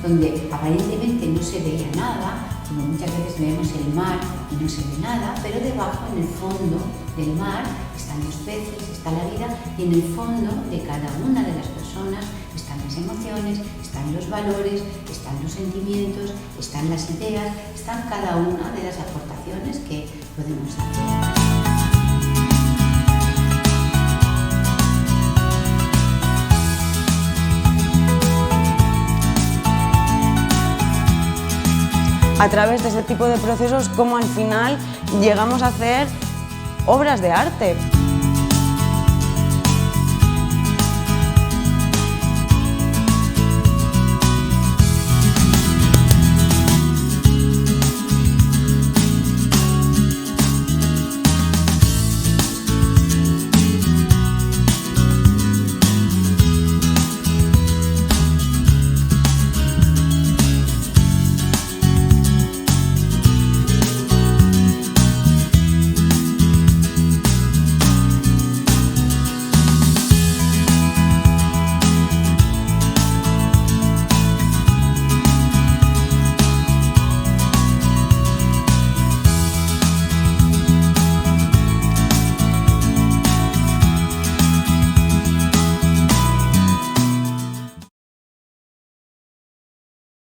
Donde aparentemente no se veía nada, como muchas veces vemos el mar y no se ve nada, pero debajo, en el fondo del mar, están los peces, está la vida, y en el fondo de cada una de las personas están las emociones, están los valores, están los sentimientos, están las ideas, están cada una de las aportaciones que podemos hacer. A través de ese tipo de procesos, como al final llegamos a hacer obras de arte.